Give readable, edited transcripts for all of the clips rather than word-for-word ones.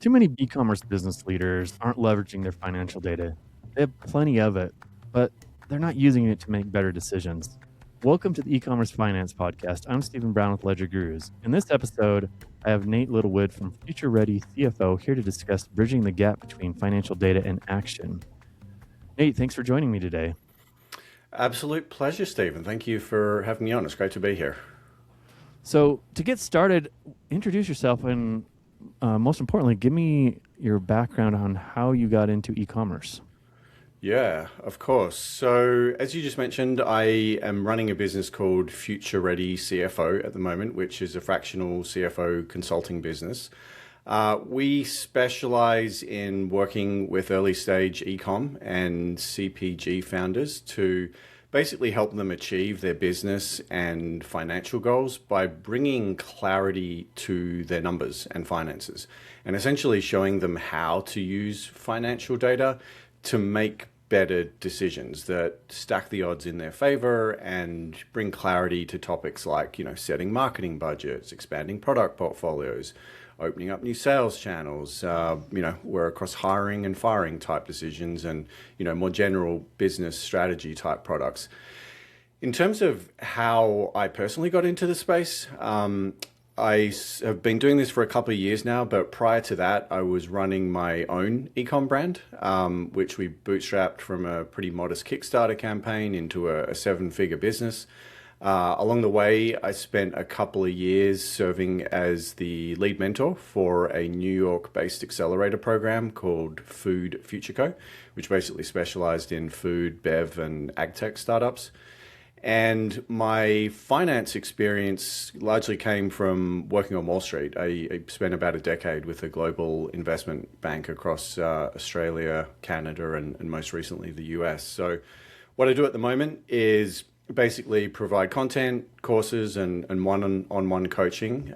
Too many e-commerce business leaders aren't leveraging their financial data. They have plenty of it, but they're not using it to make better decisions. Welcome to the E-commerce Finance Podcast. I'm Stephen Brown with LedgerGurus. In this episode, I have Nate Littlewood from Future Ready CFO here to discuss bridging the gap between financial data and action. Nate, thanks for joining me today. Absolute pleasure, Stephen. Thank you for having me on. It's great to be here. So to get started, introduce yourself and most importantly, give me your background on how you got into e-commerce. Yeah, of course. So, as you just mentioned, I am running a business called Future Ready CFO at the moment, which is a fractional CFO consulting business. We specialize in working with early stage e-com and CPG founders to basically help them achieve their business and financial goals by bringing clarity to their numbers and finances, and essentially showing them how to use financial data to make better decisions that stack the odds in their favor and bring clarity to topics like, setting marketing budgets, expanding product portfolios, opening up new sales channels, we're across hiring and firing type decisions and, more general business strategy type products. In terms of how I personally got into the space, I have been doing this for a couple of years now, but prior to that, I was running my own ecom brand, which we bootstrapped from a pretty modest Kickstarter campaign into a seven-figure business. Along the way, I spent a couple of years serving as the lead mentor for a New York-based accelerator program called Food Future Co., which basically specialized in food, bev, and ag tech startups. And my finance experience largely came from working on Wall Street. I spent about a decade with a global investment bank across Australia, Canada, and most recently the US. So what I do at the moment is basically provide content, courses, and one-on-one coaching.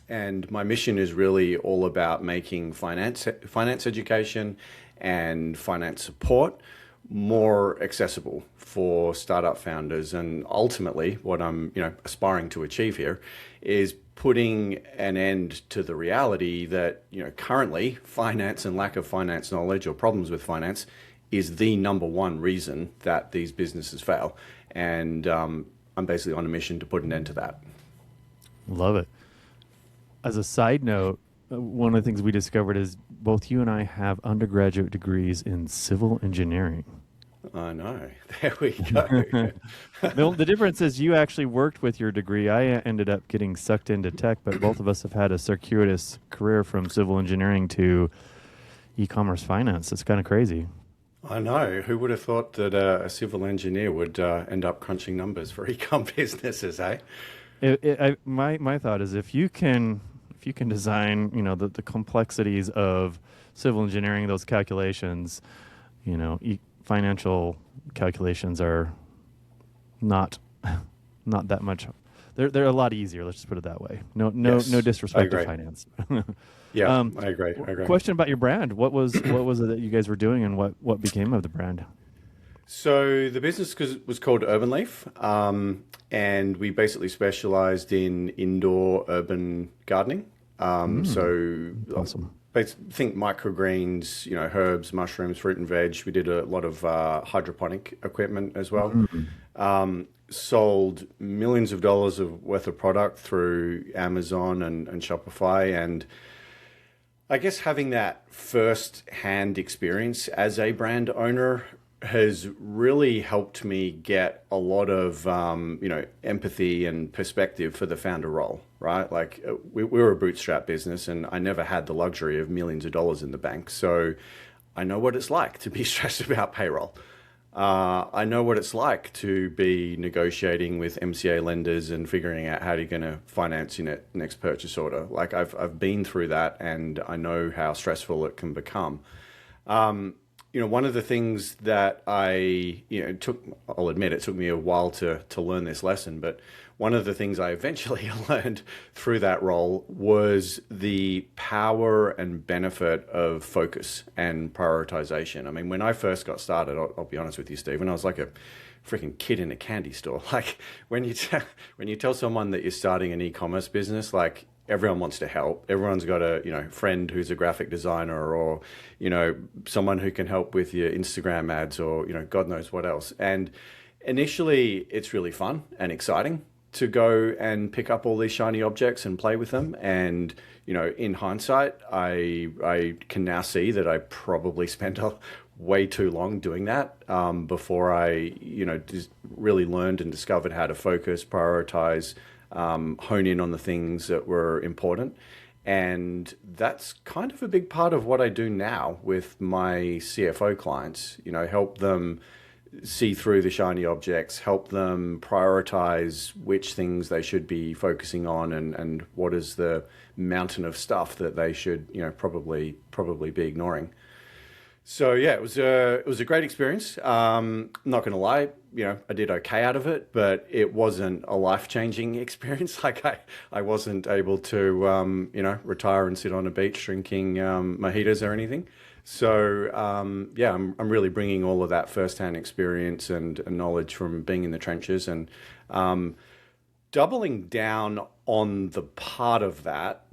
And my mission is really all about making finance education and finance support more accessible for startup founders. And ultimately, what I'm aspiring to achieve here is putting an end to the reality that currently finance and lack of finance knowledge or problems with finance is the number one reason that these businesses fail. And I'm basically on a mission to put an end to that. Love it. As a side note, one of the things we discovered is both you and I have undergraduate degrees in civil engineering. I know. There we go. The difference is you actually worked with your degree. I ended up getting sucked into tech, but both of us have had a circuitous career from civil engineering to e-commerce finance. It's kind of crazy. I know. Who would have thought that a civil engineer would end up crunching numbers for e-com businesses, eh? My thought is if you can design, the complexities of civil engineering, those calculations, financial calculations are not that much. They're a lot easier. Let's just put it that way. No disrespect to finance. Yeah, I agree. Question about your brand. What was it that you guys were doing, and what became of the brand? So the business was called Urban Leaf, and we basically specialized in indoor urban gardening. So awesome. Think microgreens, herbs, mushrooms, fruit and veg. We did a lot of hydroponic equipment as well. Sold millions of dollars worth of product through Amazon and Shopify. And I guess having that first-hand experience as a brand owner has really helped me get a lot of, empathy and perspective for the founder role, right? Like we were a bootstrap business and I never had the luxury of millions of dollars in the bank. So I know what it's like to be stressed about payroll. I know what it's like to be negotiating with MCA lenders and figuring out how you're going to finance your next purchase order. Like I've been through that and I know how stressful it can become. One of the things that I'll admit it took me a while to learn this lesson, but one of the things I eventually learned through that role was the power and benefit of focus and prioritization. I mean, when I first got started, I'll be honest with you, Stephen, I was like a freaking kid in a candy store. Like when you tell someone that you're starting an e-commerce business, like everyone wants to help. Everyone's got a, friend who's a graphic designer, or, someone who can help with your Instagram ads, or, God knows what else. And initially it's really fun and exciting to go and pick up all these shiny objects and play with them. And, in hindsight, I can now see that I probably spent way too long doing that before I, just really learned and discovered how to focus, prioritize, hone in on the things that were important. And that's kind of a big part of what I do now with my CFO clients, help them see through the shiny objects, help them prioritize which things they should be focusing on, and what is the mountain of stuff that they should, probably be ignoring. So yeah, it was a great experience. Not going to lie, I did okay out of it, but it wasn't a life-changing experience. Like I wasn't able to, retire and sit on a beach drinking mojitos or anything. So yeah, I'm really bringing all of that firsthand experience and knowledge from being in the trenches, and doubling down on the part of that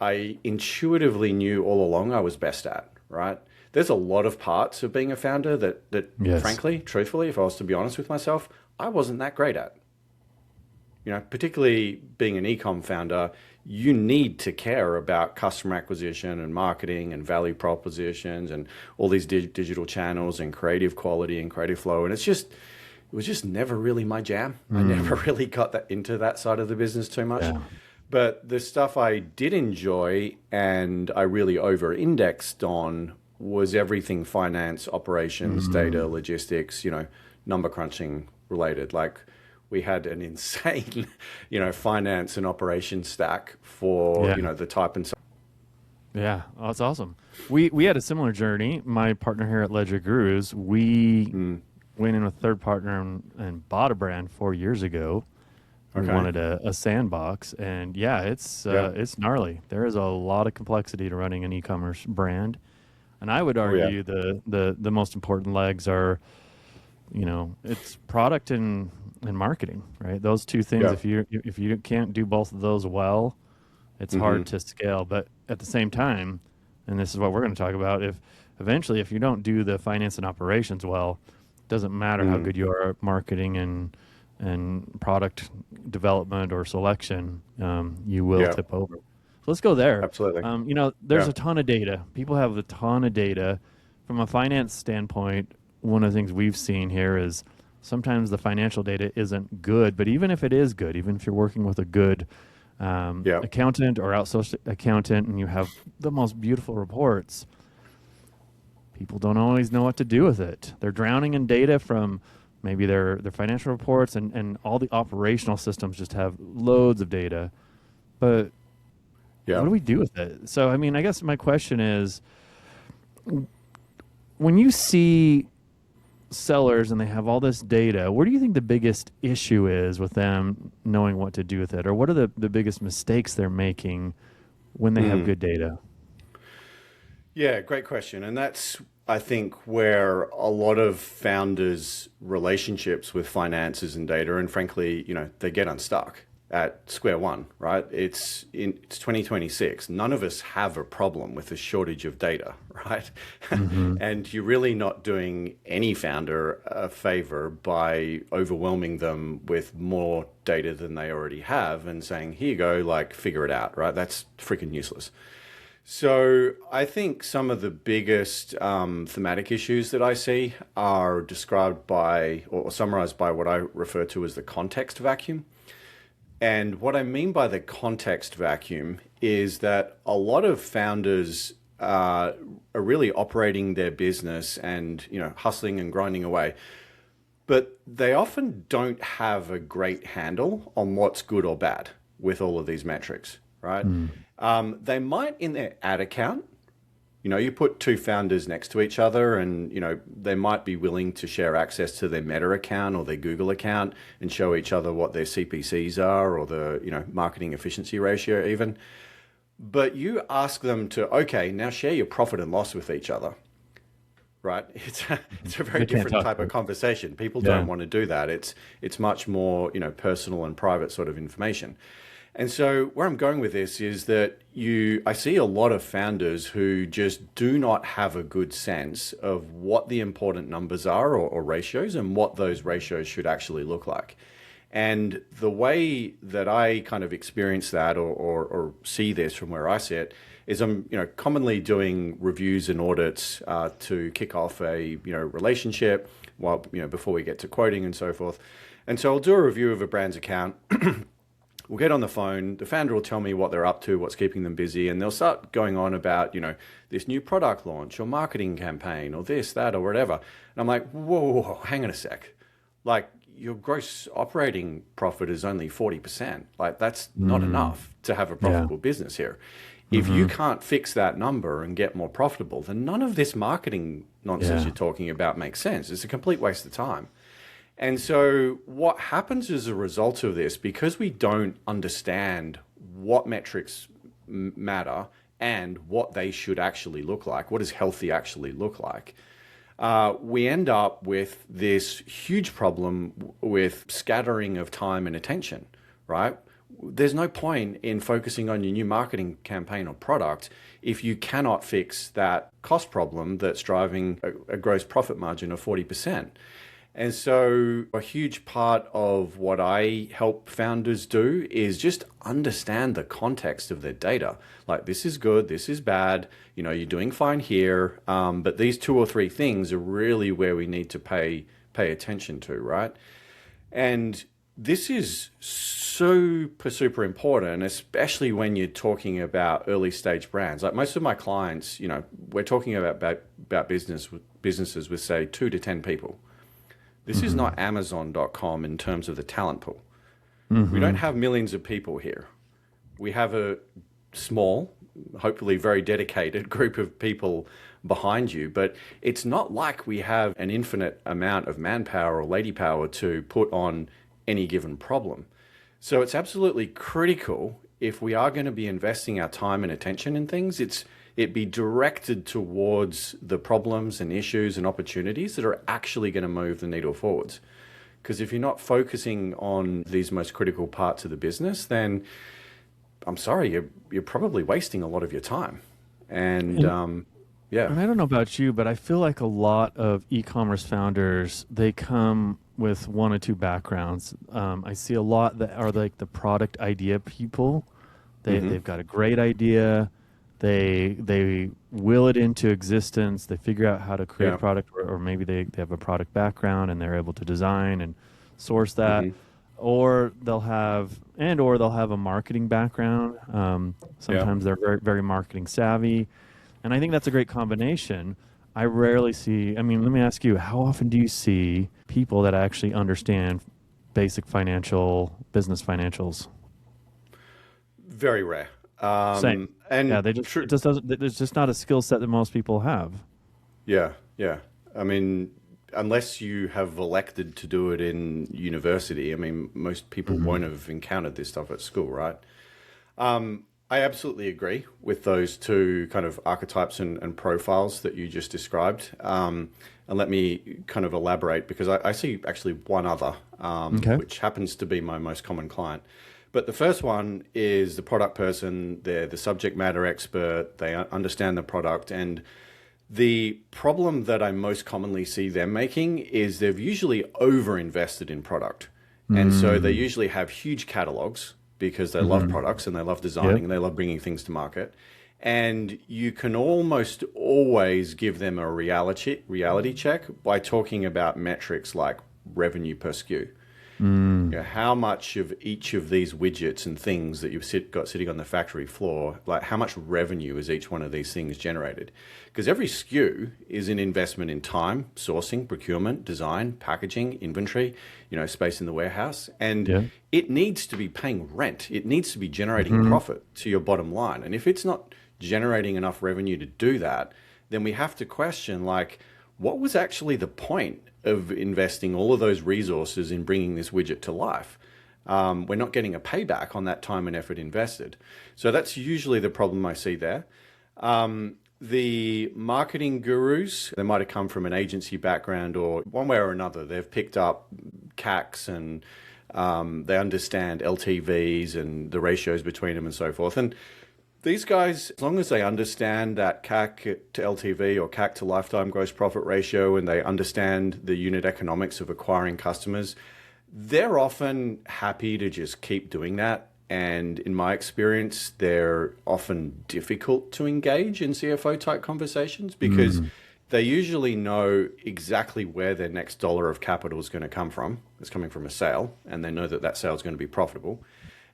I intuitively knew all along I was best at, right? There's a lot of parts of being a founder that Yes. frankly, truthfully, if I was to be honest with myself, I wasn't that great at. Particularly being an e-com founder, you need to care about customer acquisition and marketing and value propositions and all these digital channels and creative quality and creative flow. And it was just never really my jam. I never really got into that side of the business too much. Yeah. But the stuff I did enjoy and I really over-indexed on was everything finance, operations, data, logistics, number crunching related. Like, we had an insane, finance and operations stack for, the type and size. Yeah, oh, that's awesome. We had a similar journey. My partner here at LedgerGurus, we went in with a third partner and bought a brand 4 years ago. We wanted a sandbox, and yeah, it's gnarly. There is a lot of complexity to running an e-commerce brand, and I would argue the most important legs are, it's product and marketing, right? Those two things. Yeah. If you can't do both of those well, it's hard to scale. But at the same time, and this is what we're going to talk about, if you don't do the finance and operations well, it doesn't matter how good you are at marketing and product development or selection, you will tip over. So let's go there. Absolutely. There's a ton of data. People have a ton of data. From a finance standpoint, one of the things we've seen here is sometimes the financial data isn't good, but even if it is good, even if you're working with a good accountant or outsourced accountant and you have the most beautiful reports, people don't always know what to do with it. They're drowning in data from maybe their financial reports, and all the operational systems just have loads of data. But what do we do with it? So, I guess my question is, when you see sellers and they have all this data, where do you think the biggest issue is with them knowing what to do with it? Or what are the biggest mistakes they're making when they have good data? Yeah, great question. And that's, I think, where a lot of founders' relationships with finances and data, and frankly, they get unstuck at square one, right? It's 2026. None of us have a problem with a shortage of data, right? And you're really not doing any founder a favor by overwhelming them with more data than they already have and saying, here you go, like, figure it out, right? That's freaking useless. So I think some of the biggest thematic issues that I see are described by, or summarized by, what I refer to as the context vacuum. And what I mean by the context vacuum is that a lot of founders are really operating their business and, hustling and grinding away, but they often don't have a great handle on what's good or bad with all of these metrics, right? They might in their ad account, you put two founders next to each other and, they might be willing to share access to their Meta account or their Google account and show each other what their CPCs are or the, marketing efficiency ratio even. But you ask them to, okay, now share your profit and loss with each other, right? It's a very different type of conversation. People don't want to do that. It's much more, personal and private sort of information. And so where I'm going with this is that I see a lot of founders who just do not have a good sense of what the important numbers are or ratios and what those ratios should actually look like. And the way that I kind of experience that or see this from where I sit is I'm commonly doing reviews and audits to kick off a relationship before we get to quoting and so forth. And so I'll do a review of a brand's account. We'll get on the phone, the founder will tell me what they're up to, what's keeping them busy, and they'll start going on about, this new product launch or marketing campaign or this, that, or whatever. And I'm like, whoa, hang on a sec. Like, your gross operating profit is only 40%. Like, that's not enough to have a profitable business here. If you can't fix that number and get more profitable, then none of this marketing nonsense you're talking about makes sense. It's a complete waste of time. And so what happens as a result of this, because we don't understand what metrics matter and what they should actually look like, what does healthy actually look like, we end up with this huge problem with scattering of time and attention, right? There's no point in focusing on your new marketing campaign or product if you cannot fix that cost problem that's driving a gross profit margin of 40%. And so a huge part of what I help founders do is just understand the context of their data. Like, this is good, this is bad, you're doing fine here, but these 2 or 3 things are really where we need to pay attention to, right? And this is super important, especially when you're talking about early stage brands. Like, most of my clients, we're talking about businesses with, say, 2 to 10 people. This is not Amazon.com in terms of the talent pool. We don't have millions of people here. We have a small, hopefully very dedicated group of people behind you, but it's not like we have an infinite amount of manpower or lady power to put on any given problem. So it's absolutely critical, if we are going to be investing our time and attention in things, it be directed towards the problems and issues and opportunities that are actually going to move the needle forwards. Because if you're not focusing on these most critical parts of the business, then I'm sorry, you're probably wasting a lot of your time. And And I don't know about you, but I feel like a lot of e-commerce founders, they come with 1 or 2 backgrounds. I see a lot that are like the product idea people. They've got a great idea. They will it into existence. They figure out how to create a product, or maybe they have a product background and they're able to design and source that. Or they'll have a marketing background. Sometimes they're very, very marketing savvy. And I think that's a great combination. I rarely see, let me ask you, how often do you see people that actually understand basic business financials? Very rare. Same. And there's just not a skill set that most people have. Yeah. I mean, unless you have elected to do it in university, most people won't have encountered this stuff at school, right? I absolutely agree with those 2 kind of archetypes and profiles that you just described. And let me kind of elaborate, because I see actually one other, which happens to be my most common client. But the first one is the product person. They're the subject matter expert. They understand the product. And the problem that I most commonly see them making is they've usually over-invested in product. And so they usually have huge catalogs because they love products and they love designing and they love bringing things to market. And you can almost always give them a reality check by talking about metrics like revenue per SKU. How much of each of these widgets and things that you've got sitting on the factory floor, like how much revenue is each one of these things generated? Because every SKU is an investment in time, sourcing, procurement, design, packaging, inventory, space in the warehouse. And it needs to be paying rent. It needs to be generating profit to your bottom line. And if it's not generating enough revenue to do that, then we have to question, like, what was actually the point of investing all of those resources in bringing this widget to life? We're not getting a payback on that time and effort invested. So that's usually the problem I see there. The marketing gurus, they might have come from an agency background, or one way or another, they've picked up CACs and They understand LTVs and the ratios between them and so forth. And these guys, as long as they understand that CAC to LTV or CAC to lifetime gross profit ratio, and they understand the unit economics of acquiring customers, they're often happy to just keep doing that. And in my experience, they're often difficult to engage in CFO type conversations because they usually know exactly where their next dollar of capital is going to come from. It's coming from a sale, and they know that that sale is going to be profitable.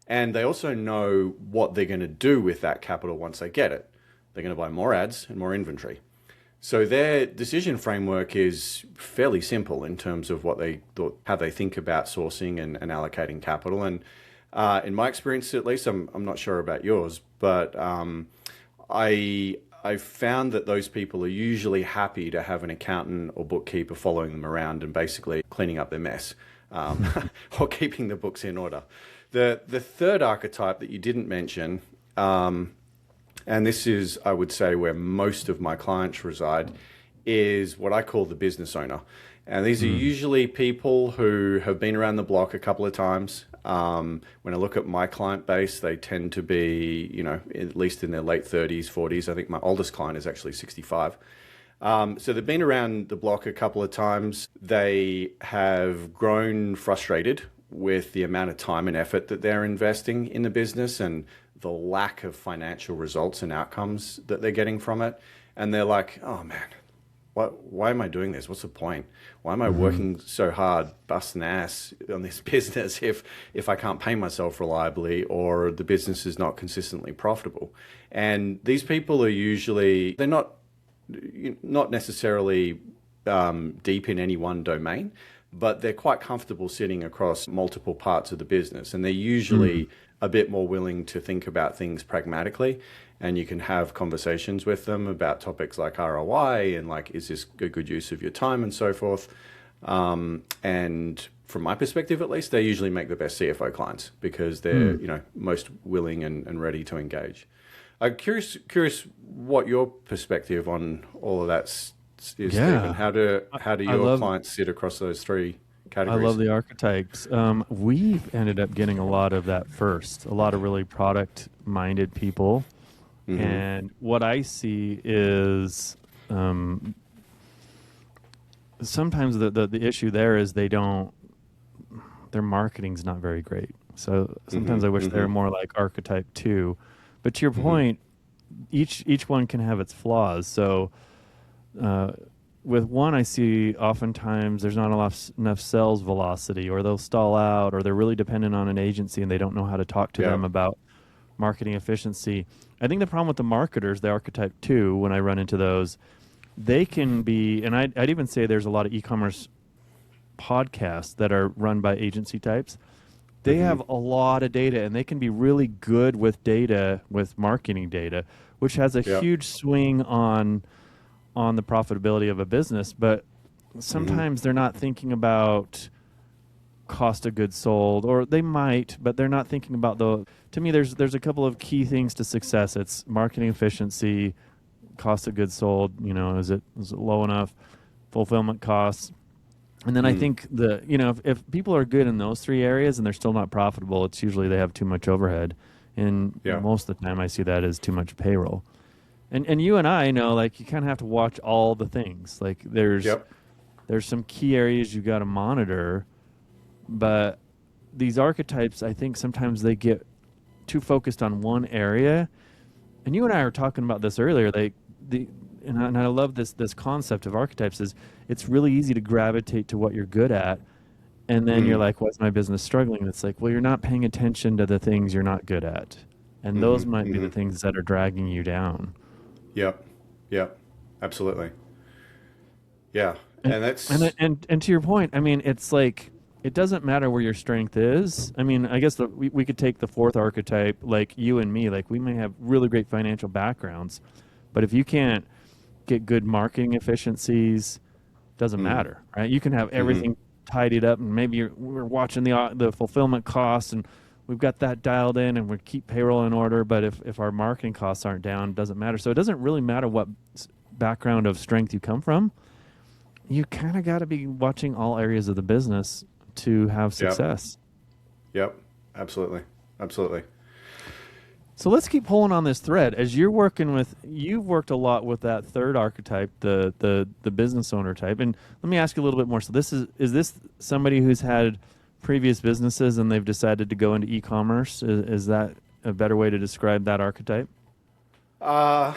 And they also know what they're going to do with that capital once they get it. They're going to buy more ads and more inventory. So their decision framework is fairly simple in terms of how they think about sourcing and allocating capital. And in my experience, at least, I'm not sure about yours, but I've found that those people are usually happy to have an accountant or bookkeeper following them around and basically cleaning up their mess or keeping the books in order. The third archetype that you didn't mention, and this is, I would say, where most of my clients reside, is what I call the business owner. And these are usually people who have been around the block a couple of times. When I look at my client base, they tend to be, at least in their late 30s, 40s. I think my oldest client is actually 65. So they've been around the block a couple of times. They have grown frustrated with the amount of time and effort that they're investing in the business and the lack of financial results and outcomes that they're getting from it. And they're like, oh man, why am I doing this? What's the point? Why am I working so hard, busting ass on this business if I can't pay myself reliably or the business is not consistently profitable? And these people are usually, they're not necessarily deep in any one domain, but they're quite comfortable sitting across multiple parts of the business. And they're usually a bit more willing to think about things pragmatically. And you can have conversations with them about topics like ROI and like, is this a good use of your time and so forth. And from my perspective, at least, they usually make the best CFO clients because they're, most willing and ready to engage. I'm curious what your perspective on all of that is, Stephen. How do your clients sit across those three categories? I love the archetypes. We've ended up getting a lot of that first, a lot of really product-minded people. And what I see is sometimes the issue there is their marketing's not very great. So sometimes I wish they were more like archetype 2. But to your point, each one can have its flaws. So with one, I see oftentimes there's not enough sales velocity, or they'll stall out, or they're really dependent on an agency and they don't know how to talk to them about marketing efficiency. I think the problem with the marketers, the archetype 2, when I run into those, they can be, and I'd even say there's a lot of e-commerce podcasts that are run by agency types. They have a lot of data, and they can be really good with data, with marketing data, which has a huge swing on the profitability of a business. But sometimes they're not thinking about cost of goods sold, or they might, but they're not thinking about to me, there's a couple of key things to success. It's marketing efficiency, cost of goods sold, is it low enough, fulfillment costs. And then I think if people are good in those three areas and they're still not profitable, it's usually they have too much overhead. And most of the time I see that as too much payroll. And you and I know, like, you kind of have to watch all the things. Like there's some key areas you got to monitor, but these archetypes, I think sometimes they get too focused on one area. And you and I were talking about this earlier. And I love this concept of archetypes is it's really easy to gravitate to what you're good at. And then you're like, why's my business struggling? And it's like, well, you're not paying attention to the things you're not good at. And those might be the things that are dragging you down. Yep. Absolutely. Yeah. And to your point, I mean, it's like, it doesn't matter where your strength is. I mean, I guess we could take the fourth archetype, like you and me, like we may have really great financial backgrounds, but if you can't get good marketing efficiencies, doesn't matter, right? You can have everything tidied up, and maybe we're watching the fulfillment costs, and we've got that dialed in, and we keep payroll in order. But if our marketing costs aren't down, it doesn't matter. So it doesn't really matter what background of strength you come from. You kind of got to be watching all areas of the business to have success. Yep. Absolutely. Absolutely. So let's keep pulling on this thread. As you've worked a lot with that third archetype, the business owner type. And let me ask you a little bit more. So is this somebody who's had previous businesses and they've decided to go into e-commerce? Is that a better way to describe that archetype? Uh,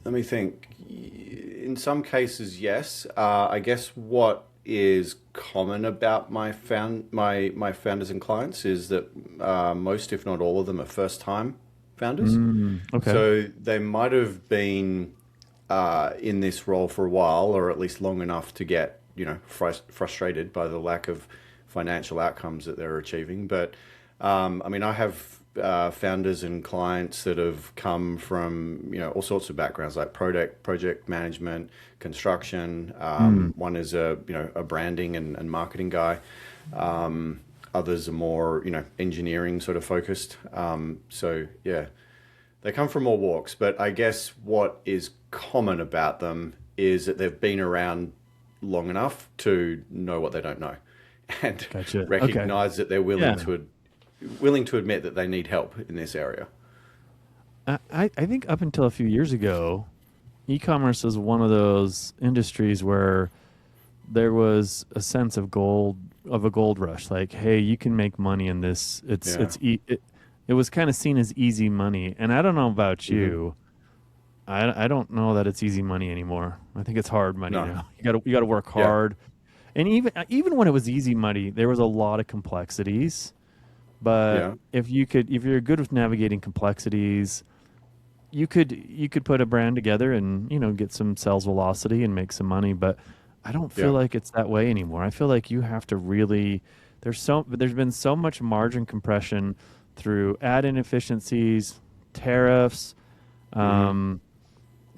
Let me think. In some cases, yes. I guess what is common about my founders and clients is that most, if not all of them, are first time founders. Okay. So they might have been in this role for a while, or at least long enough to get frustrated by the lack of financial outcomes that they're achieving. But I mean, I have founders and clients that have come from all sorts of backgrounds, like project management, construction. One is a branding and marketing guy. Others are more engineering sort of focused. So yeah, they come from all walks. But I guess what is common about them is that they've been around long enough to know what they don't know, and Gotcha. recognize that they're willing Yeah. willing to admit that they need help in this area. I think up until a few years ago, e-commerce was one of those industries where there was a sense of a gold rush. Like, hey, you can make money in this. Yeah. It was kind of seen as easy money. And I don't know about you. I don't know that it's easy money anymore. I think it's hard money No. now. You got to work Yeah. hard. And even when it was easy money, there was a lot of complexities. But Yeah. if you're good with navigating complexities, you could put a brand together and get some sales velocity and make some money. But I don't feel Yeah. like it's that way anymore. I feel like you have to really there's been so much margin compression through ad inefficiencies, tariffs,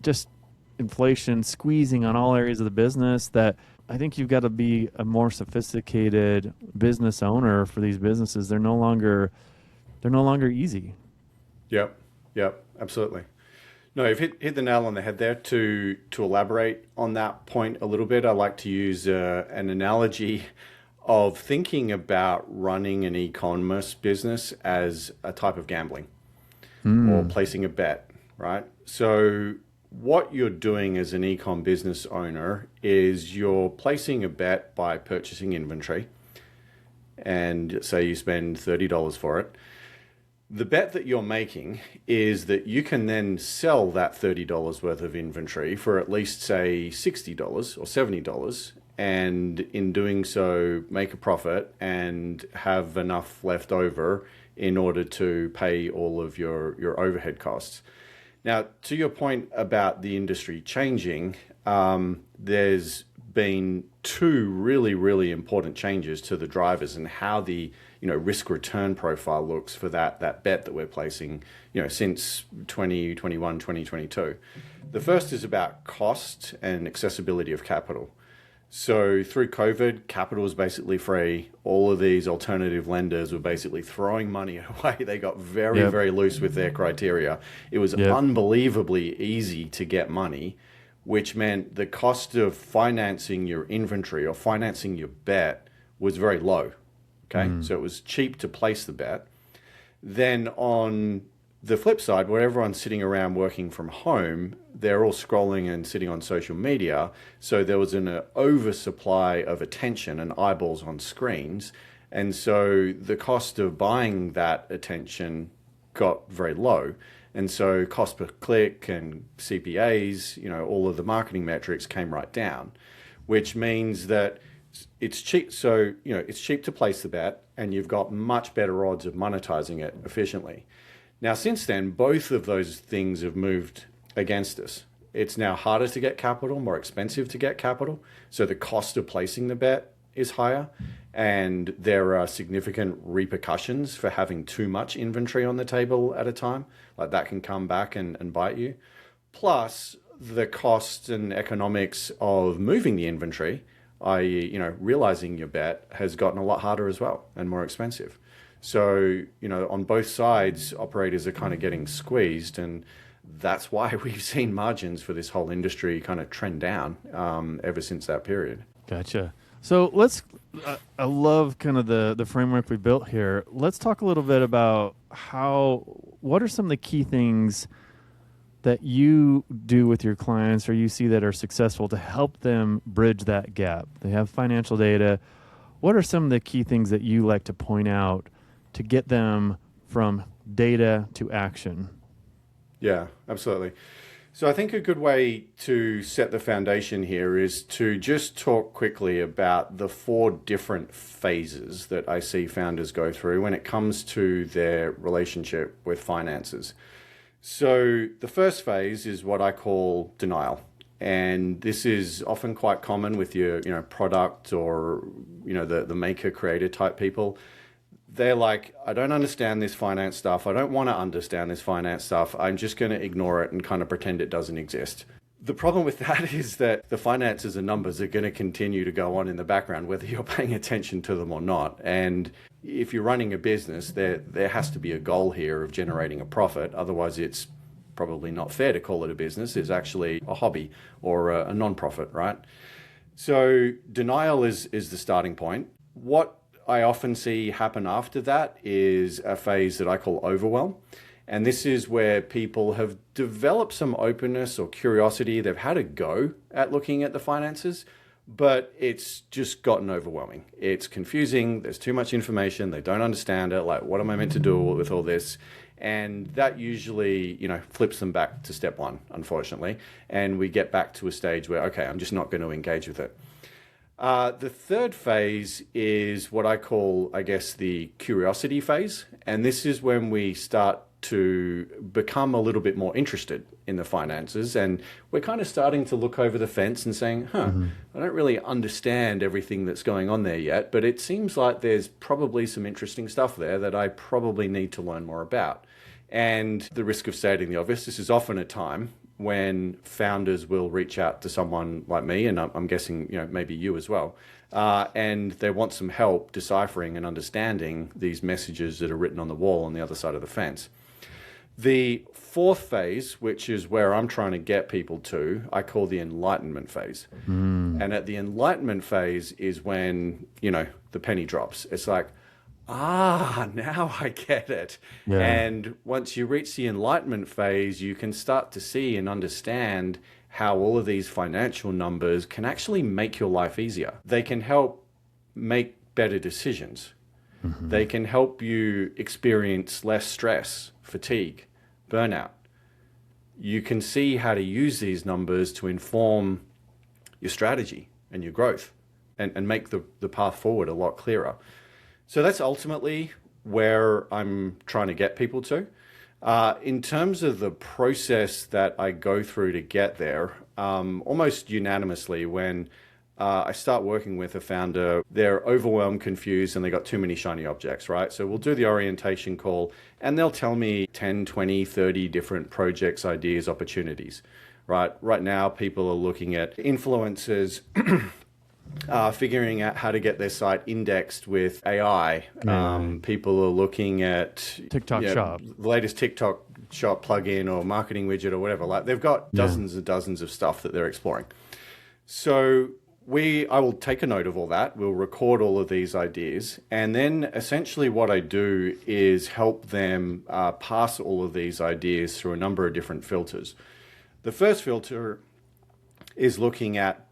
just inflation squeezing on all areas of the business that I think you've got to be a more sophisticated business owner for these businesses. They're no longer easy. Yep. Yep. Absolutely. No, you've hit the nail on the head there. To elaborate on that point a little bit, I like to use an analogy of thinking about running an e-commerce business as a type of gambling or placing a bet, right? So what you're doing as an e-com business owner is you're placing a bet by purchasing inventory, and say you spend $30 for it. The bet that you're making is that you can then sell that $30 worth of inventory for at least, say, $60 or $70, and in doing so, make a profit and have enough left over in order to pay all of your overhead costs. Now, to your point about the industry changing, there's been two really, really important changes to the drivers and how the risk return profile looks for that bet that we're placing since 2021, 2022. The first is about cost and accessibility of capital. So through COVID, capital was basically free. All of these alternative lenders were basically throwing money away. They got very, very loose with their criteria. It was unbelievably easy to get money, which meant the cost of financing your inventory or financing your bet was very low. Okay, so it was cheap to place the bet. Then on the flip side, where everyone's sitting around working from home, they're all scrolling and sitting on social media. So there was an oversupply of attention and eyeballs on screens. And so the cost of buying that attention got very low. And so cost per click and CPAs, all of the marketing metrics came right down, which means that it's cheap. So, it's cheap to place the bet and you've got much better odds of monetizing it efficiently. Now, since then, both of those things have moved against us. It's now harder to get capital, more expensive to get capital. So the cost of placing the bet is higher, and there are significant repercussions for having too much inventory on the table at a time. Like that can come back and bite you. Plus, the cost and economics of moving the inventory, i.e., realizing your bet, has gotten a lot harder as well and more expensive. So, on both sides, operators are kind of getting squeezed, and that's why we've seen margins for this whole industry kind of trend down ever since that period. Gotcha. So I love kind of the framework we built here. Let's talk a little bit about what are some of the key things that you do with your clients or you see that are successful to help them bridge that gap? They have financial data. What are some of the key things that you like to point out to get them from data to action? Yeah, absolutely. So I think a good way to set the foundation here is to just talk quickly about the 4 different phases that I see founders go through when it comes to their relationship with finances. So the first phase is what I call denial. And this is often quite common with your product or the maker creator type people. They're like, I don't understand this finance stuff. I don't want to understand this finance stuff. I'm just going to ignore it and kind of pretend it doesn't exist. The problem with that is that the finances and numbers are going to continue to go on in the background, whether you're paying attention to them or not. And if you're running a business, there has to be a goal here of generating a profit. Otherwise, it's probably not fair to call it a business. It's actually a hobby or a non-profit, right? So denial is the starting point. What I often see happen after that is a phase that I call overwhelm. And this is where people have developed some openness or curiosity. They've had a go at looking at the finances, but it's just gotten overwhelming. It's confusing. There's too much information. They don't understand it. Like, what am I meant to do with all this? And that usually, flips them back to step 1, unfortunately. And we get back to a stage where, okay, I'm just not going to engage with it. The third phase is what I call, I guess, the curiosity phase. And this is when we start to become a little bit more interested in the finances. And we're kind of starting to look over the fence and saying, I don't really understand everything that's going on there yet, but it seems like there's probably some interesting stuff there that I probably need to learn more about. And the risk of stating the obvious, this is often a time when founders will reach out to someone like me, and I'm guessing maybe you as well, and they want some help deciphering and understanding these messages that are written on the wall on the other side of the fence. The fourth phase, which is where I'm trying to get people to, I call the enlightenment phase. And at the enlightenment phase is when, the penny drops. It's like, now I get it. Yeah. And once you reach the enlightenment phase, you can start to see and understand how all of these financial numbers can actually make your life easier. They can help make better decisions. They can help you experience less stress, fatigue, burnout. You can see how to use these numbers to inform your strategy and your growth and make the path forward a lot clearer. So that's ultimately where I'm trying to get people to. In terms of the process that I go through to get there, almost unanimously when I start working with a founder, they're overwhelmed, confused, and they got too many shiny objects, right? So we'll do the orientation call and they'll tell me 10, 20, 30 different projects, ideas, opportunities, right? Right now, people are looking at influencers, figuring out how to get their site indexed with AI. People are looking at TikTok Shop, the latest TikTok Shop plugin or marketing widget or whatever. Like they've got dozens and dozens of stuff that they're exploring. So I will take a note of all that. We'll record all of these ideas. And then essentially what I do is help them pass all of these ideas through a number of different filters. The first filter is looking at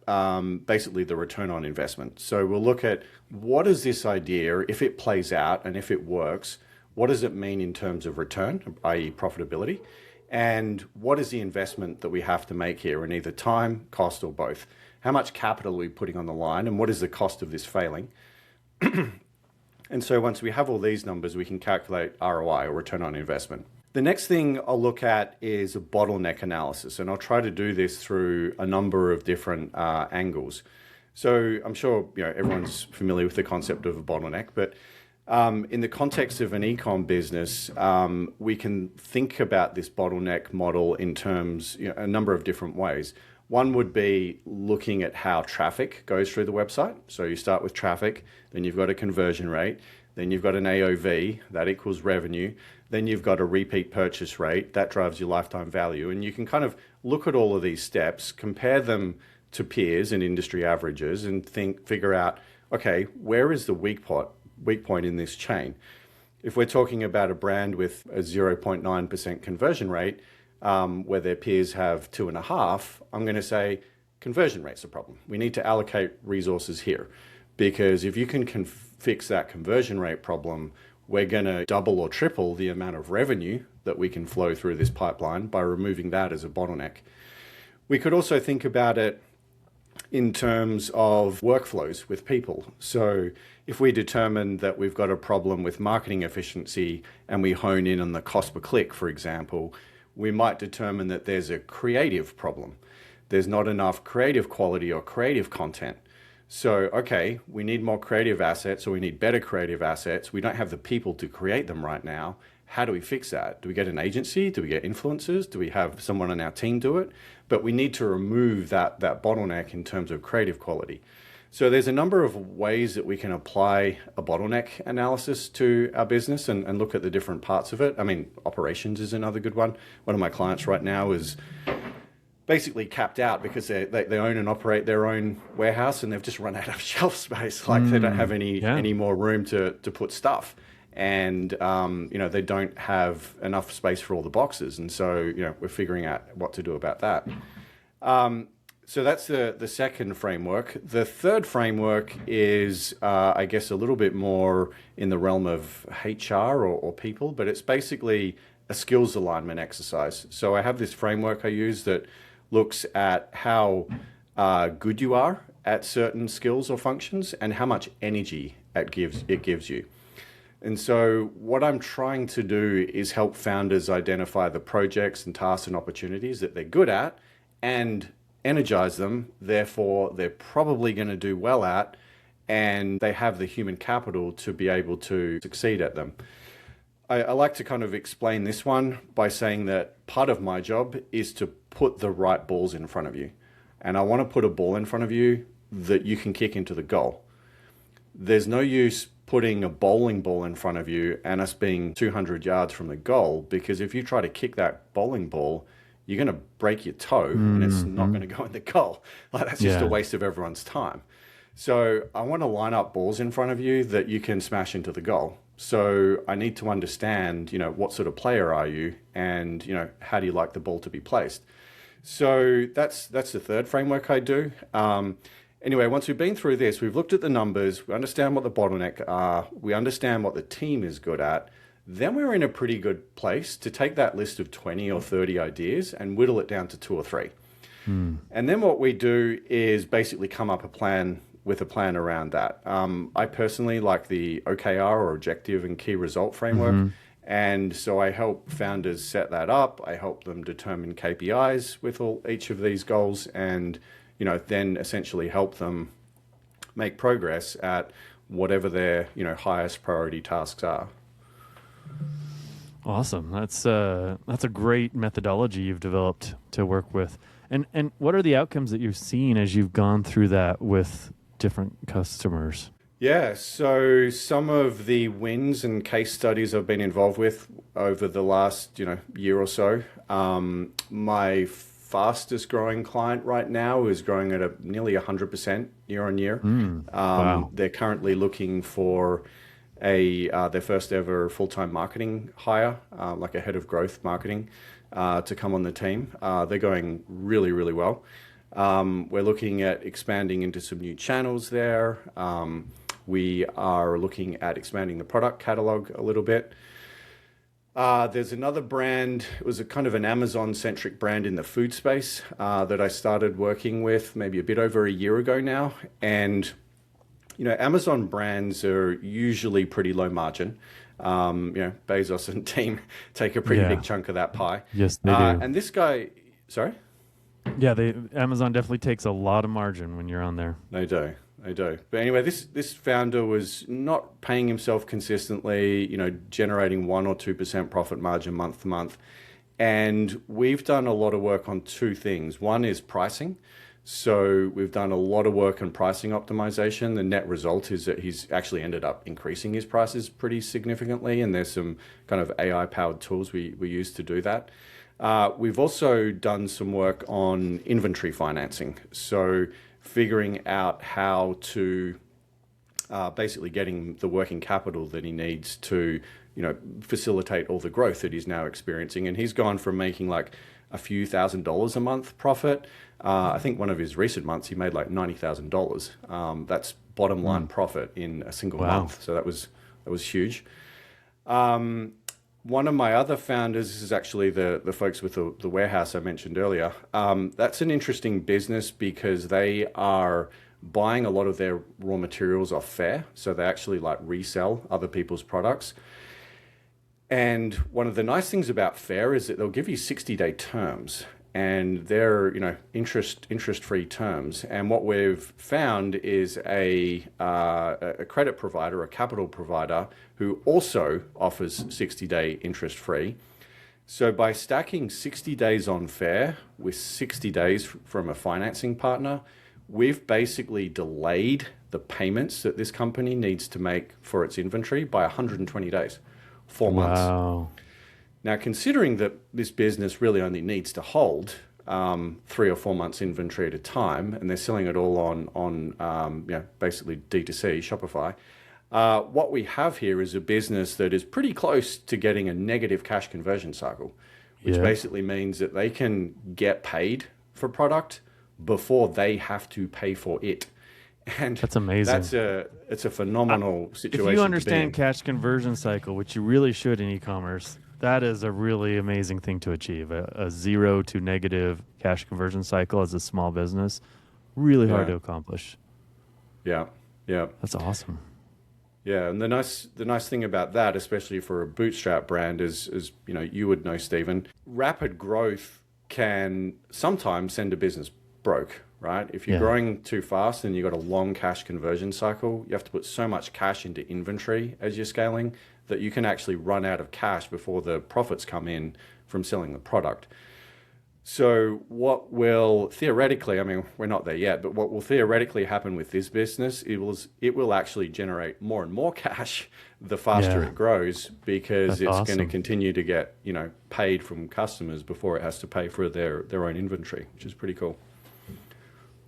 basically the return on investment. So we'll look at what is this idea, if it plays out and if it works, what does it mean in terms of return, i.e. profitability? And what is the investment that we have to make here in either time, cost, or both? How much capital are we putting on the line and what is the cost of this failing? And so once we have all these numbers, we can calculate ROI or return on investment. The next thing I'll look at is a bottleneck analysis, and I'll try to do this through a number of different angles. So I'm sure everyone's familiar with the concept of a bottleneck, but in the context of an e-com business, we can think about this bottleneck model in terms, a number of different ways. One would be looking at how traffic goes through the website. So you start with traffic, then you've got a conversion rate, then you've got an AOV, that equals revenue. Then you've got a repeat purchase rate, that drives your lifetime value. And you can kind of look at all of these steps, compare them to peers and industry averages and figure out, okay, where is the weak point in this chain? If we're talking about a brand with a 0.9% conversion rate, where their peers have 2.5%, I'm going to say conversion rate's a problem. We need to allocate resources here, because if you can fix that conversion rate problem, we're going to double or triple the amount of revenue that we can flow through this pipeline by removing that as a bottleneck. We could also think about it in terms of workflows with people. So if we determine that we've got a problem with marketing efficiency and we hone in on the cost per click, for example, we might determine that there's a creative problem. There's not enough creative quality or creative content. So, okay, we need more creative assets, or we need better creative assets. We don't have the people to create them right now. How do we fix that? Do we get an agency? Do we get influencers? Do we have someone on our team do it? But we need to remove that bottleneck in terms of creative quality. So there's a number of ways that we can apply a bottleneck analysis to our business and look at the different parts of it. I mean, operations is another good one. One of my clients right now is basically capped out because they own and operate their own warehouse, and they've just run out of shelf space. Like they don't have any more room to put stuff. And, they don't have enough space for all the boxes. And so, we're figuring out what to do about that. So that's the second framework. The third framework is, I guess, a little bit more in the realm of HR or people, but it's basically a skills alignment exercise. So I have this framework I use that looks at how good you are at certain skills or functions and how much energy it gives you. And so what I'm trying to do is help founders identify the projects and tasks and opportunities that they're good at and energize them. Therefore, they're probably going to do well at, and they have the human capital to be able to succeed at them. I like to kind of explain this one by saying that part of my job is to put the right balls in front of you. And I want to put a ball in front of you that you can kick into the goal. There's no use putting a bowling ball in front of you and us being 200 yards from the goal, because if you try to kick that bowling ball, you're going to break your toe and it's not going to go in the goal. Like that's just a waste of everyone's time. So I want to line up balls in front of you that you can smash into the goal. So I need to understand, what sort of player are you, and, how do you like the ball to be placed? So that's the third framework I do. Anyway, once we've been through this, we've looked at the numbers, we understand what the bottleneck are, we understand what the team is good at, then we're in a pretty good place to take that list of 20 or 30 ideas and whittle it down to 2 or 3. And then what we do is basically come up with a plan around that. I personally like the OKR, or objective and key result framework. And so I help founders set that up. I help them determine KPIs with each of these goals, and then essentially help them make progress at whatever their highest priority tasks are. Awesome. That's a great methodology you've developed to work with. And what are the outcomes that you've seen as you've gone through that with different customers? Yeah, so some of the wins and case studies I've been involved with over the last year or so. My fastest growing client right now is growing at nearly 100% year on year. Wow. They're currently looking for their first ever full-time marketing hire, like a head of growth marketing, to come on the team. They're going really, really well. We're looking at expanding into some new channels there. We are looking at expanding the product catalog a little bit. There's another brand, it was a kind of an Amazon-centric brand in the food space that I started working with maybe a bit over a year ago now. And, Amazon brands are usually pretty low margin. Bezos and team take a pretty big chunk of that pie. Yes, they do. And this guy, sorry? Yeah, Amazon definitely takes a lot of margin when you're on there. They do. But anyway, this founder was not paying himself consistently, generating 1 or 2% profit margin month to month. And we've done a lot of work on 2 things. One is pricing. So we've done a lot of work on pricing optimization. The net result is that he's actually ended up increasing his prices pretty significantly. And there's some kind of AI-powered tools we use to do that. We've also done some work on inventory financing. So figuring out how to basically getting the working capital that he needs to, facilitate all the growth that he's now experiencing. And he's gone from making like a few $1,000s a month profit. I think one of his recent months he made like $90,000. That's bottom line profit in a single month. So that was huge. One of my other founders, this is actually the folks with the warehouse I mentioned earlier. That's an interesting business because they are buying a lot of their raw materials off fair. So they actually like resell other people's products. And one of the nice things about fair is that they'll give you 60-day terms, and they're interest-free terms. And what we've found is a credit provider, a capital provider, who also offers 60-day interest-free. So by stacking 60 days on fair with 60 days from a financing partner, we've basically delayed the payments that this company needs to make for its inventory by 120 days, 4 months. Wow. Now, considering that this business really only needs to hold 3 or 4 months inventory at a time, and they're selling it all on basically D2C, Shopify, what we have here is a business that is pretty close to getting a negative cash conversion cycle, which basically means that they can get paid for product before they have to pay for it. And that's amazing. It's a phenomenal situation. If you understand cash conversion cycle, which you really should in e-commerce, that is a really amazing thing to achieve. A 0 to negative cash conversion cycle as a small business, really hard to accomplish. Yeah. That's awesome. Yeah, and the nice thing about that, especially for a bootstrap brand, is you would know, Stephen, rapid growth can sometimes send a business broke, right? If you're growing too fast and you've got a long cash conversion cycle, you have to put so much cash into inventory as you're scaling that you can actually run out of cash before the profits come in from selling the product. So what will theoretically, I mean, we're not there yet, but what will theoretically happen with this business, it will actually generate more and more cash the faster it grows, because it's going to continue to get, paid from customers before it has to pay for their own inventory, which is pretty cool.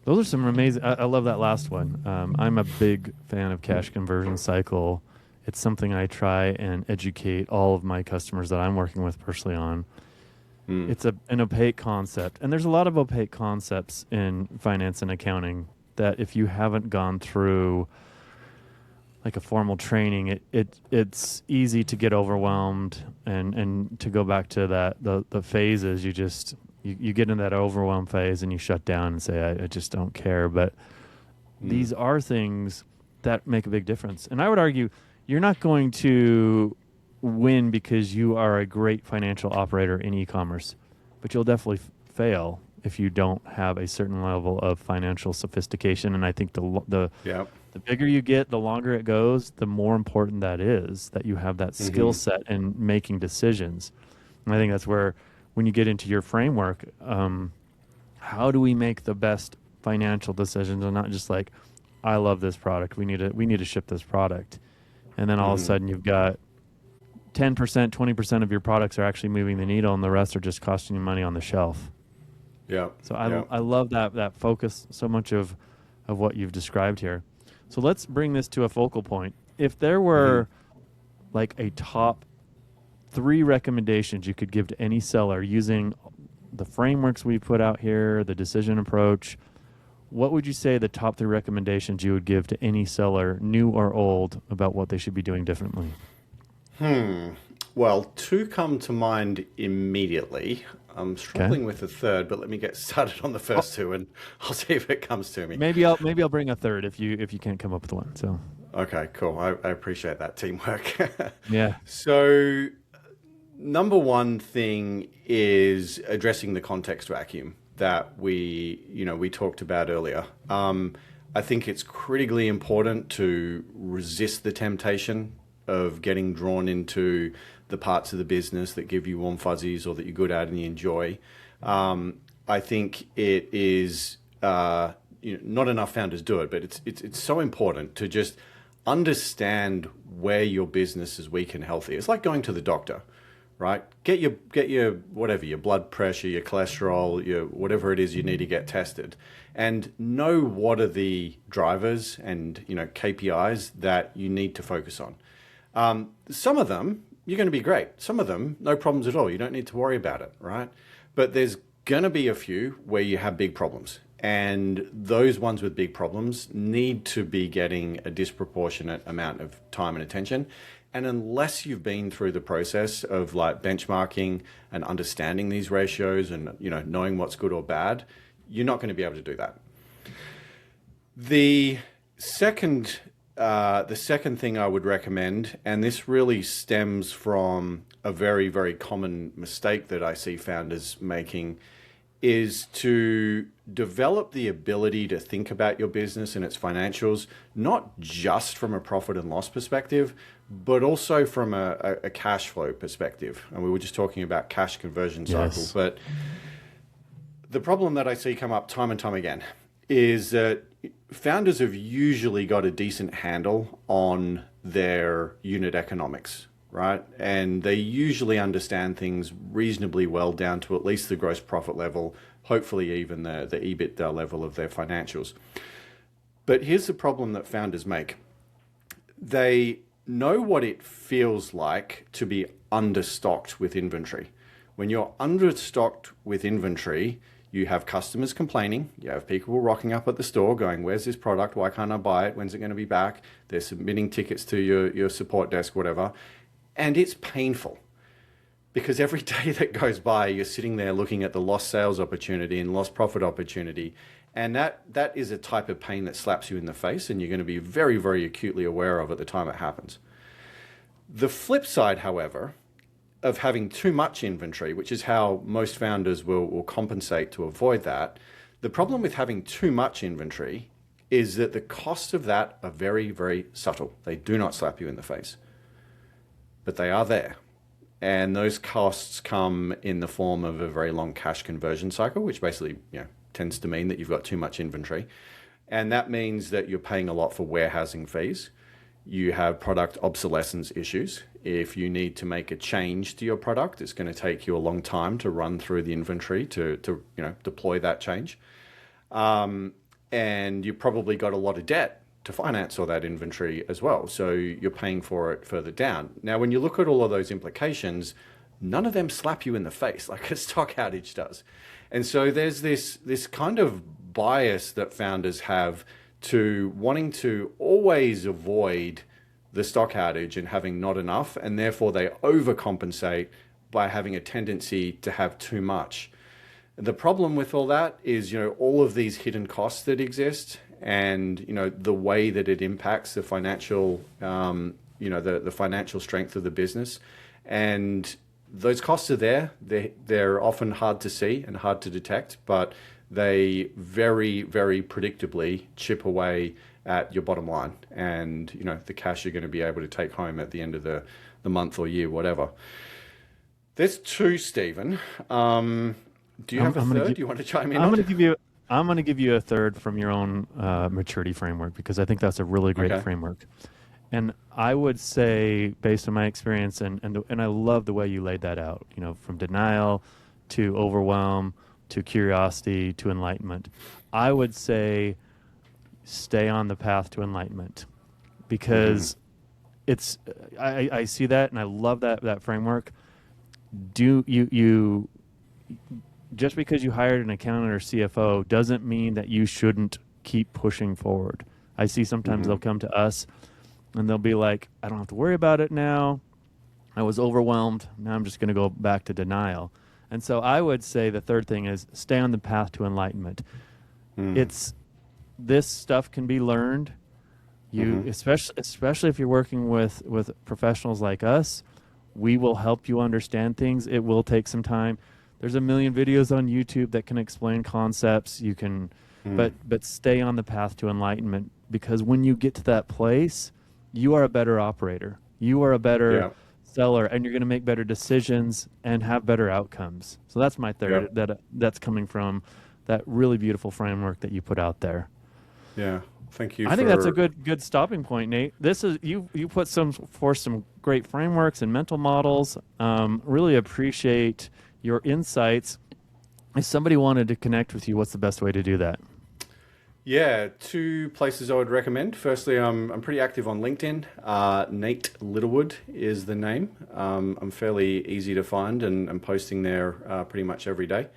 Those are some amazing. I love that last one. I'm a big fan of cash conversion cycle. It's something I try and educate all of my customers that I'm working with personally on. It's an opaque concept, and there's a lot of opaque concepts in finance and accounting that if you haven't gone through like a formal training, it's easy to get overwhelmed, and to go back to that the phases, you get in that overwhelm phase and you shut down and say, I just don't care. But these are things that make a big difference. And I would argue you're not going to win because you are a great financial operator in e-commerce, but you'll definitely fail if you don't have a certain level of financial sophistication. And I think the bigger you get, the longer it goes, the more important that is, that you have that skill set in making decisions. And I think that's where, when you get into your framework, how do we make the best financial decisions, and not just like, I love this product, we need to ship this product, and then all of a sudden you've got 10%, 20% of your products are actually moving the needle, and the rest are just costing you money on the shelf. Yeah. So I love that focus so much of what you've described here. So let's bring this to a focal point. If there were like a top 3 recommendations you could give to any seller using the frameworks we put out here, the decision approach, what would you say the top 3 recommendations you would give to any seller, new or old, about what they should be doing differently? Well, 2 come to mind immediately. I'm struggling with the third, but let me get started on the first 2, and I'll see if it comes to me. Maybe I'll bring a third if you can't come up with one. So okay, cool. I appreciate that teamwork. Yeah. So number 1 thing is addressing the context vacuum that we talked about earlier. I think it's critically important to resist the temptation of getting drawn into the parts of the business that give you warm fuzzies or that you're good at and you enjoy. I think it is not enough founders do it, but it's so important to just understand where your business is weak and healthy. It's like going to the doctor, right? Get your whatever, your blood pressure, your cholesterol, your whatever it is you need to get tested, and know what are the drivers and KPIs that you need to focus on. Some of them you're going to be great. Some of them no problems at all. You don't need to worry about it, right? But there's going to be a few where you have big problems. And those ones with big problems need to be getting a disproportionate amount of time and attention. And unless you've been through the process of like benchmarking and understanding these ratios and knowing what's good or bad, you're not going to be able to do that. The second thing I would recommend, and this really stems from a very, very common mistake that I see founders making, is to develop the ability to think about your business and its financials, not just from a profit and loss perspective, but also from a cash flow perspective. And we were just talking about cash conversion cycle. Yes. But the problem that I see come up time and time again is that founders have usually got a decent handle on their unit economics, right? And they usually understand things reasonably well down to at least the gross profit level, hopefully even the EBITDA level of their financials. But here's the problem that founders make. They know what it feels like to be understocked with inventory. When you're understocked with inventory, you have customers complaining, you have people rocking up at the store going, where's this product? Why can't I buy it? When's it going to be back? They're submitting tickets to your support desk, whatever. And it's painful because every day that goes by, you're sitting there looking at the lost sales opportunity and lost profit opportunity. And that is a type of pain that slaps you in the face and you're going to be very, very acutely aware of at the time it happens. The flip side, however, of having too much inventory, which is how most founders will compensate to avoid that. The problem with having too much inventory is that the costs of that are very, very subtle. They do not slap you in the face, but they are there. And those costs come in the form of a very long cash conversion cycle, which basically tends to mean that you've got too much inventory. And that means that you're paying a lot for warehousing fees. You have product obsolescence issues. If you need to make a change to your product, it's going to take you a long time to run through the inventory to deploy that change. And you've probably got a lot of debt to finance all that inventory as well. So you're paying for it further down. Now, when you look at all of those implications, none of them slap you in the face like a stock outage does. And so there's this kind of bias that founders have to wanting to always avoid the stock outage and having not enough, and therefore they overcompensate by having a tendency to have too much. The problem with all that is, all of these hidden costs that exist and, the way that it impacts the financial, the financial strength of the business. And those costs are there. They're often hard to see and hard to detect, but they very, very predictably chip away at your bottom line and, the cash you're going to be able to take home at the end of the month or year, whatever. There's two, Stephen. Do you have a third? Do you want to chime in? I'm going to give you a third from your own maturity framework, because I think that's a really great framework. And I would say, based on my experience, and I love the way you laid that out, from denial to overwhelm to curiosity to enlightenment. I would say stay on the path to enlightenment, because it's I see that and I love that framework. Do you just because you hired an accountant or CFO doesn't mean that you shouldn't keep pushing forward. I see sometimes they'll come to us and they'll be like, I don't have to worry about it now. I was overwhelmed. Now I'm just going to go back to denial. And so I would say the third thing is stay on the path to enlightenment. This stuff can be learned. Especially if you're working with professionals like us, we will help you understand things. It will take some time. There's a million videos on YouTube that can explain concepts. You can, but stay on the path to enlightenment, because when you get to that place, you are a better operator. You are a better seller, and you're going to make better decisions and have better outcomes. So that's my third. That's coming from that really beautiful framework that you put out there. Yeah. Thank you I think that's a for. good stopping point, Nate. This is you put some great frameworks and mental models. Really appreciate your insights. If somebody wanted to connect with you, what's the best way to do that? Yeah, two places I would recommend. Firstly, I'm pretty active on LinkedIn. Nate Littlewood is the name. I'm fairly easy to find and I'm posting there pretty much every day.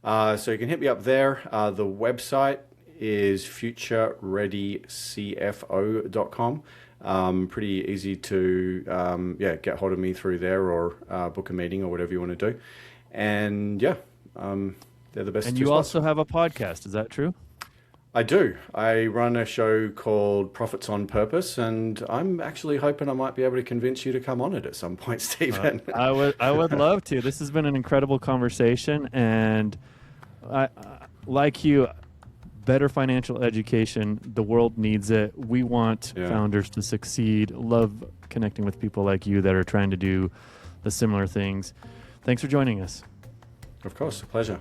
So you can hit me up there. The website is futurereadycfo.com. Pretty easy to get hold of me through there or book a meeting or whatever you want to do. And they're the best And two you spots. also have a podcast. Is that true? I do. I run a show called Profits on Purpose, and I'm actually hoping I might be able to convince you to come on it at some point, Stephen. I would love to. This has been an incredible conversation, and like you, better financial education. The world needs it. We want Yeah, founders to succeed. Love connecting with people like you that are trying to do the similar things. Thanks for joining us. of course, a pleasure.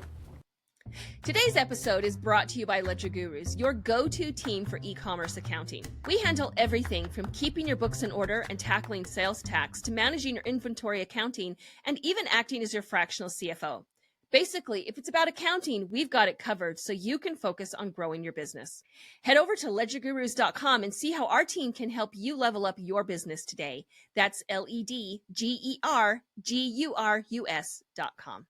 Today's episode is brought to you by LedgerGurus, your go-to team for e-commerce accounting. We handle everything from keeping your books in order and tackling sales tax to managing your inventory accounting and even acting as your fractional CFO. Basically, if it's about accounting, we've got it covered so you can focus on growing your business. Head over to ledgergurus.com and see how our team can help you level up your business today. That's LedgerGurus.com.